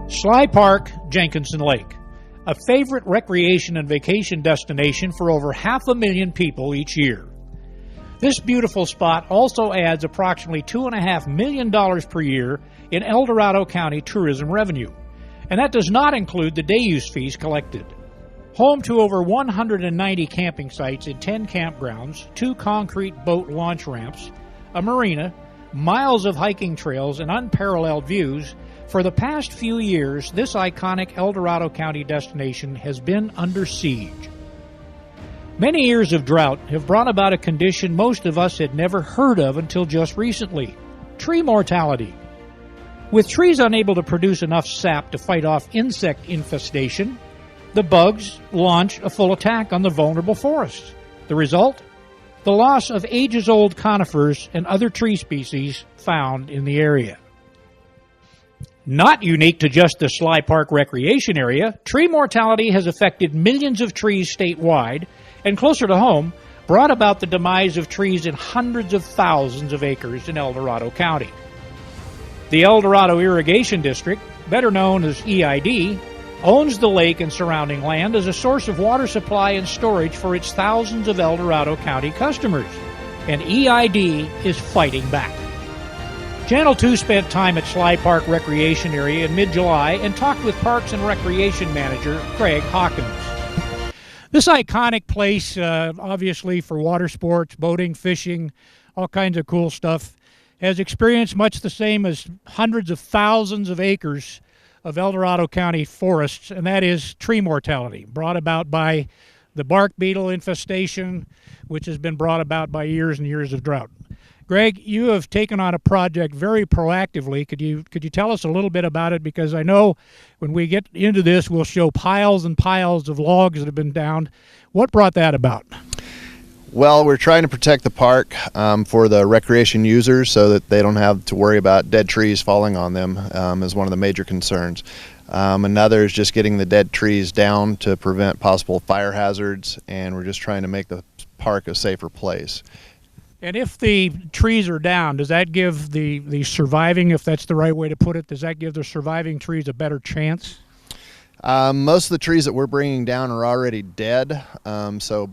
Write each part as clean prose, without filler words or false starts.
Sly Park, Jenkinson Lake, a favorite recreation and vacation destination for over 500,000 people each year. This beautiful spot also adds approximately $2.5 million per year in El Dorado County tourism revenue, and that does not include the day use fees collected. Home to over 190 camping sites in 10 campgrounds, 2 concrete boat launch ramps, a marina, miles of hiking trails, and unparalleled views, for the past few years, this iconic El Dorado County destination has been under siege. Many years of drought have brought about a condition most of us had never heard of until just recently: tree mortality. With trees unable to produce enough sap to fight off insect infestation, the bugs launch a full attack on the vulnerable forests. The result? The loss of ages-old conifers and other tree species found in the area. Not unique to just the Sly Park recreation area, tree mortality has affected millions of trees statewide, and closer to home, brought about the demise of trees in hundreds of thousands of acres in El Dorado County. The El Dorado Irrigation District, better known as E.I.D, owns the lake and surrounding land as a source of water supply and storage for its thousands of El Dorado County customers, and E.I.D is fighting back. Channel 2 spent time at Sly Park Recreation Area in mid-July and talked with Parks and Recreation Manager Craig Hawkins. This iconic place, obviously for water sports, boating, fishing, all kinds of cool stuff, has experienced much the same as hundreds of thousands of acres of El Dorado County forests, and that is tree mortality, brought about by the bark beetle infestation, which has been brought about by years and years of drought. Greg, you have taken on a project very proactively. Could you tell us a little bit about it? Because I know when we get into this, we'll show piles and piles of logs that have been downed. What brought that about? Well, we're trying to protect the park for the recreation users so that they don't have to worry about dead trees falling on them is one of the major concerns. Another is just getting the dead trees down to prevent possible fire hazards, and we're just trying to make the park a safer place. And if the trees are down, does that give the surviving, if that's the right way to put it, does that give the surviving trees a better chance? Most of the trees that we're bringing down are already dead, so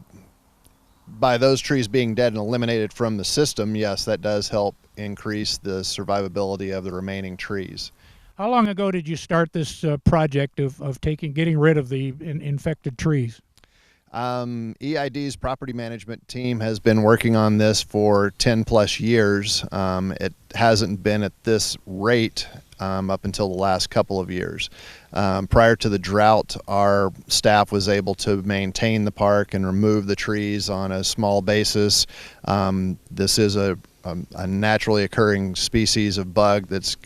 by those trees being dead and eliminated from the system, yes, that does help increase the survivability of the remaining trees. How long ago did you start this project of getting rid of the infected trees? E.I.D's property management team has been working on this for 10 plus years. It hasn't been at this rate up until the last couple of years. Prior to the drought, our staff was able to maintain the park and remove the trees on a small basis. This is a naturally occurring species of bug that's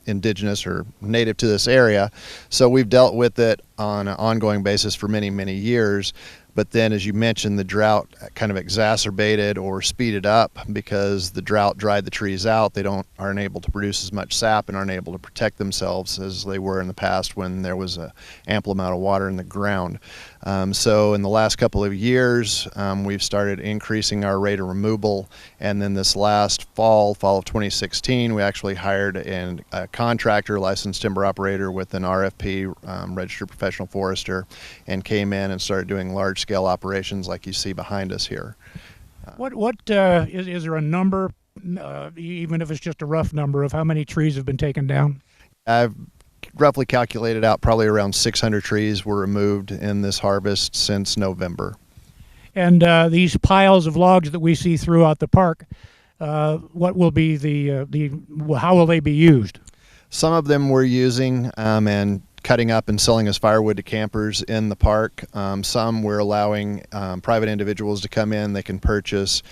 indigenous or native to this area, so we've dealt with it on an ongoing basis for many, many years. But then, as you mentioned, the drought kind of exacerbated or speeded up because the drought dried the trees out. They aren't able to produce as much sap and aren't able to protect themselves as they were in the past when there was an ample amount of water in the ground. So in the last couple of years, we've started increasing our rate of removal, and then this last fall of 2016, we actually hired a contractor, licensed timber operator with an RFP, registered professional forester, and came in and started doing large-scale operations like you see behind us here. Is there a number, even if it's just a rough number, of how many trees have been taken down? I've roughly calculated out probably around 600 trees were removed in this harvest since November. And these piles of logs that we see throughout the park, what will be how will they be used? Some of them we're using and cutting up and selling as firewood to campers in the park. Some we're allowing private individuals to come in. They can purchase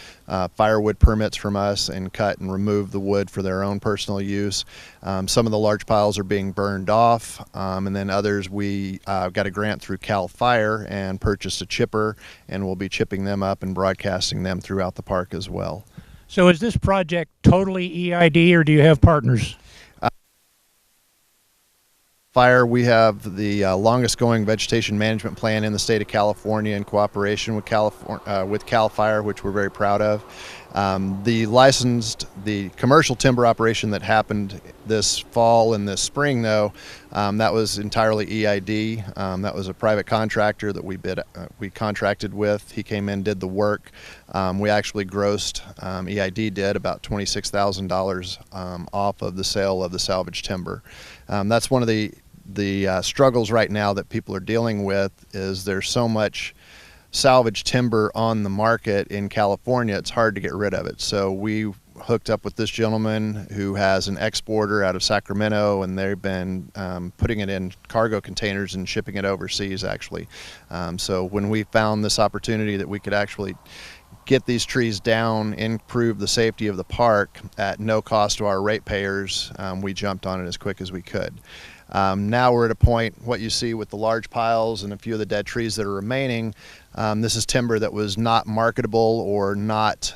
firewood permits from us and cut and remove the wood for their own personal use. Some of the large piles are being burned off, and then others we got a grant through CAL FIRE and purchased a chipper, and we'll be chipping them up and broadcasting them throughout the park as well. So is this project totally E.I.D, or do you have partners? Fire, we have the longest going vegetation management plan in the state of California in cooperation with CAL FIRE, which we're very proud of. The commercial timber operation that happened this fall and this spring, though, that was entirely E.I.D. That was a private contractor that we contracted with. He came in, did the work. We actually grossed, E.I.D. did, about $26,000 off of the sale of the salvage timber. That's one of the struggles right now that people are dealing with, is there's so much salvage timber on the market in California, it's hard to get rid of it. So we hooked up with this gentleman who has an exporter out of Sacramento, and they've been putting it in cargo containers and shipping it overseas, actually. So when we found this opportunity that we could actually get these trees down, improve the safety of the park at no cost to our ratepayers, we jumped on it as quick as we could. Now we're at a point, what you see with the large piles and a few of the dead trees that are remaining, this is timber that was not marketable or not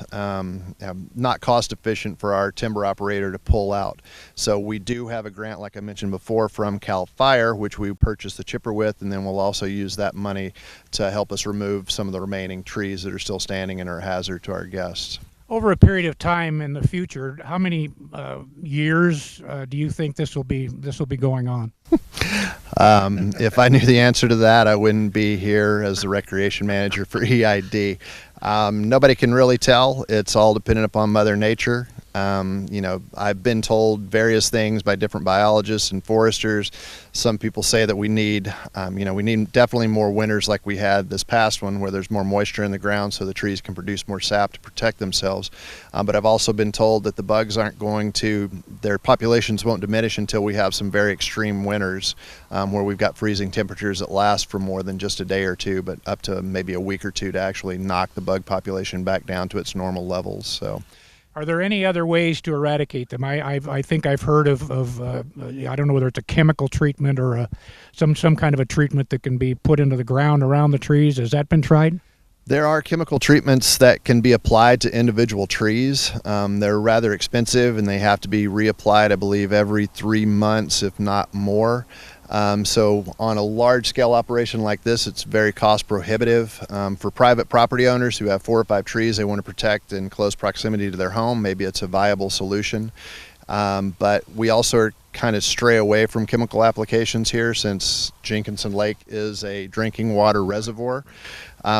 cost efficient for our timber operator to pull out. So we do have a grant, like I mentioned before, from CAL FIRE, which we purchased the chipper with, and then we'll also use that money to help us remove some of the remaining trees that are still standing and are a hazard to our guests. Over a period of time in the future, how many years do you think this will be going on? If I knew the answer to that, I wouldn't be here as the recreation manager for E.I.D. Nobody can really tell. It's all dependent upon Mother Nature. I've been told various things by different biologists and foresters. Some people say that we need definitely more winters like we had this past one, where there's more moisture in the ground so the trees can produce more sap to protect themselves. But I've also been told that the bugs their populations won't diminish until we have some very extreme winters, where we've got freezing temperatures that last for more than just a day or two, but up to maybe a week or two to actually knock the bug population back down to its normal levels. So. Are there any other ways to eradicate them? I think I've heard of I don't know whether it's a chemical treatment or some kind of a treatment that can be put into the ground around the trees. Has that been tried? There are chemical treatments that can be applied to individual trees. They're rather expensive, and they have to be reapplied, I believe, every 3 months, if not more. So on a large-scale operation like this, it's very cost prohibitive. For private property owners who have 4 or 5 trees they want to protect in close proximity to their home, maybe it's a viable solution. But we also kind of stray away from chemical applications here, since Jenkinson Lake is a drinking water reservoir.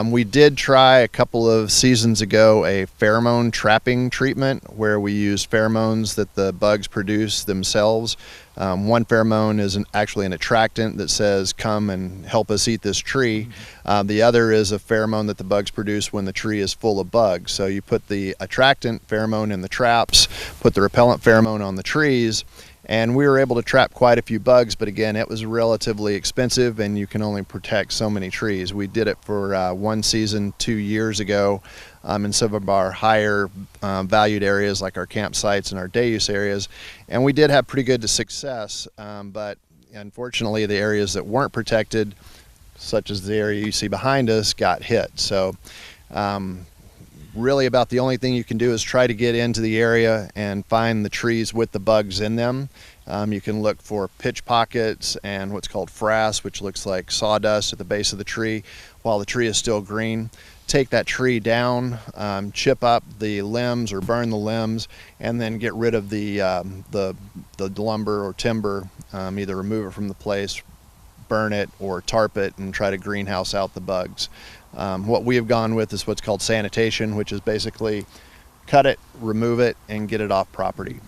We did try a couple of seasons ago a pheromone trapping treatment, where we use pheromones that the bugs produce themselves. One pheromone is actually an attractant that says, come and help us eat this tree. The other is a pheromone that the bugs produce when the tree is full of bugs. So you put the attractant pheromone in the traps, put the repellent pheromone on the trees, and we were able to trap quite a few bugs, but again, it was relatively expensive, and you can only protect so many trees. We did it for one season 2 years ago in some of our higher valued areas, like our campsites and our day use areas, and we did have pretty good success, but unfortunately the areas that weren't protected, such as the area you see behind us, got hit. So really about the only thing you can do is try to get into the area and find the trees with the bugs in them. You can look for pitch pockets and what's called frass, which looks like sawdust at the base of the tree while the tree is still green. Take that tree down, chip up the limbs or burn the limbs, and then get rid of the lumber or timber, either remove it from the place, burn it, or tarp it and try to greenhouse out the bugs. What we have gone with is what's called sanitation, which is basically cut it, remove it, and get it off property.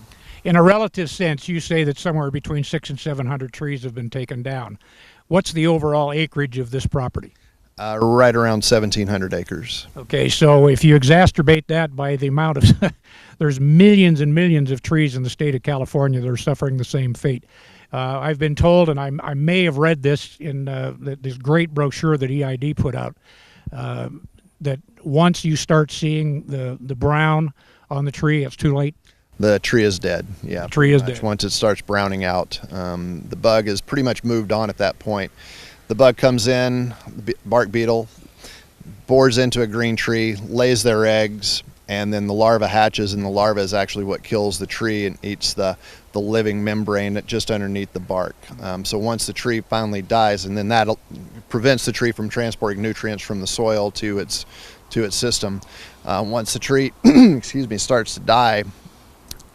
In a relative sense, you say that somewhere between 600 and 700 trees have been taken down. What's the overall acreage of this property? Right around 1,700 acres. Okay, so if you exacerbate that by the amount of, there's millions and millions of trees in the state of California that are suffering the same fate. I've been told, and I may have read this in this great brochure that E.I.D. put out, that once you start seeing the brown on the tree, it's too late. The tree is dead. Yeah, the tree is dead. Once it starts browning out, the bug is pretty much moved on at that point. The bug comes in, the bark beetle, bores into a green tree, lays their eggs, and then the larva hatches, and the larva is actually what kills the tree and eats the living membrane just underneath the bark. So once the tree finally dies, and then that prevents the tree from transporting nutrients from the soil to its to its system. Once the tree excuse me, starts to die,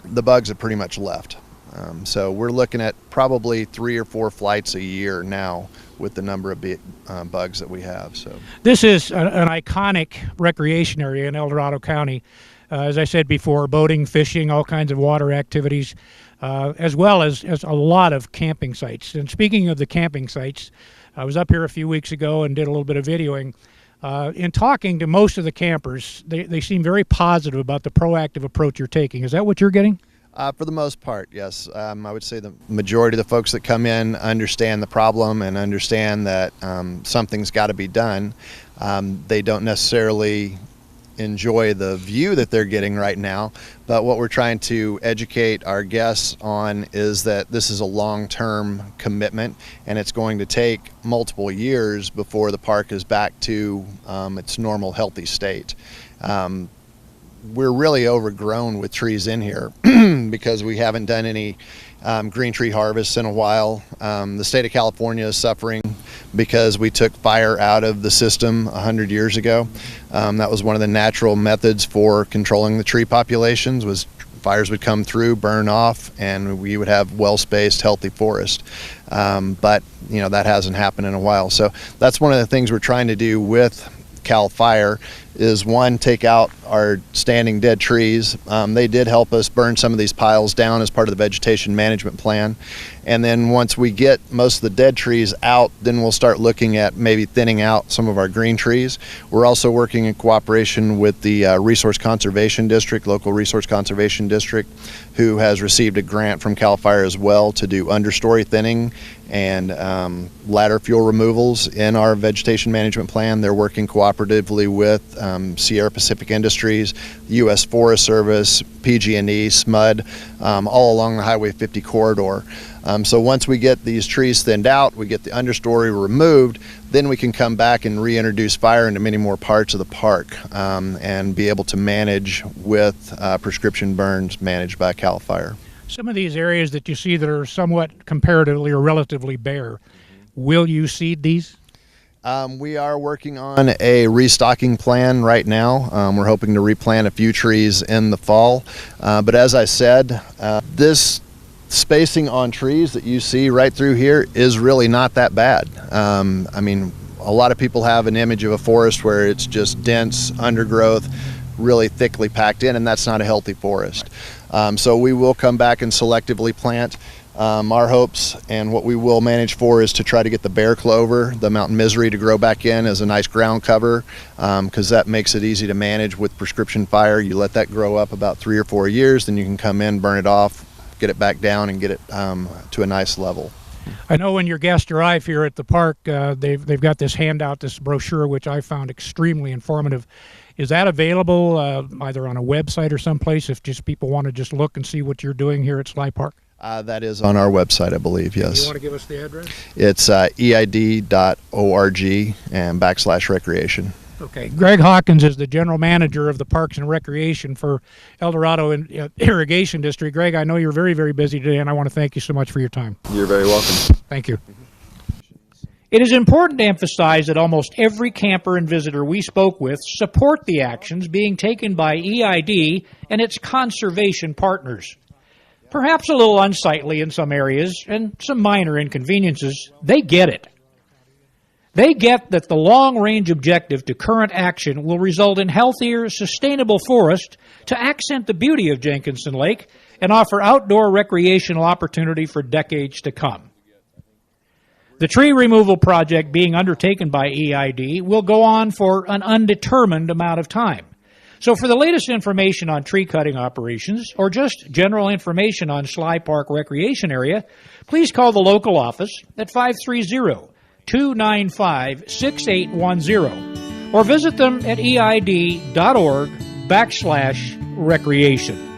the bugs have pretty much left. So we're looking at probably 3 or 4 flights a year now with the number of bugs that we have. So this is an iconic recreation area in El Dorado County. As I said before, boating, fishing, all kinds of water activities, as well as a lot of camping sites. And speaking of the camping sites, I was up here a few weeks ago and did a little bit of videoing. In talking to most of the campers, they seem very positive about the proactive approach you're taking. Is that what you're getting? For the most part, yes. I would say the majority of the folks that come in understand the problem and understand that something's got to be done. They don't necessarily enjoy the view that they're getting right now, but what we're trying to educate our guests on is that this is a long-term commitment, and it's going to take multiple years before the park is back to its normal healthy state. We're really overgrown with trees in here because we haven't done any green tree harvests in a while. The state of California is suffering because we took fire out of the system 100 years ago. That was one of the natural methods for controlling the tree populations, was fires would come through, burn off, and we would have well-spaced, healthy forest. But that hasn't happened in a while. So that's one of the things we're trying to do with Cal Fire is, one, take out our standing dead trees. They did help us burn some of these piles down as part of the vegetation management plan. And then once we get most of the dead trees out, then we'll start looking at maybe thinning out some of our green trees. We're also working in cooperation with the Resource Conservation District, local Resource Conservation District, who has received a grant from Cal Fire as well to do understory thinning and ladder fuel removals in our vegetation management plan. They're working cooperatively with Sierra Pacific Industries, U.S. Forest Service, PG&E, SMUD, all along the Highway 50 corridor. So once we get these trees thinned out, we get the understory removed, then we can come back and reintroduce fire into many more parts of the park and be able to manage with prescription burns managed by Cal Fire. Some of these areas that you see that are somewhat comparatively or relatively bare, will you seed these? We are working on a restocking plan right now. We're hoping to replant a few trees in the fall. But as I said, this spacing on trees that you see right through here is really not that bad. I mean, a lot of people have an image of a forest where it's just dense undergrowth, really thickly packed in, and that's not a healthy forest. So we will come back and selectively plant. Our hopes and what we will manage for is to try to get the bear clover, the mountain misery, to grow back in as a nice ground cover, because that makes it easy to manage with prescription fire. You let that grow up about 3 or 4 years, then you can come in, burn it off, get it back down, and get it to a nice level. I know when your guests arrive here at the park, they've got this handout, this brochure, which I found extremely informative. Is that available either on a website or someplace if just people want to just look and see what you're doing here at Sly Park? That is on our website, I believe, yes. You want to give us the address? It's EID.org and /recreation. Okay. Greg Hawkins is the general manager of the Parks and Recreation for El Dorado Irrigation District. Greg, I know you're very, very busy today, and I want to thank you so much for your time. You're very welcome. Thank you. It is important to emphasize that almost every camper and visitor we spoke with support the actions being taken by E.I.D. and its conservation partners. Perhaps a little unsightly in some areas and some minor inconveniences, they get it. They get that the long-range objective to current action will result in healthier, sustainable forest to accent the beauty of Jenkinson Lake and offer outdoor recreational opportunity for decades to come. The tree removal project being undertaken by E.I.D. will go on for an undetermined amount of time. So for the latest information on tree cutting operations or just general information on Sly Park Recreation Area, please call the local office at 530-295-6810 or visit them at eid.org/recreation.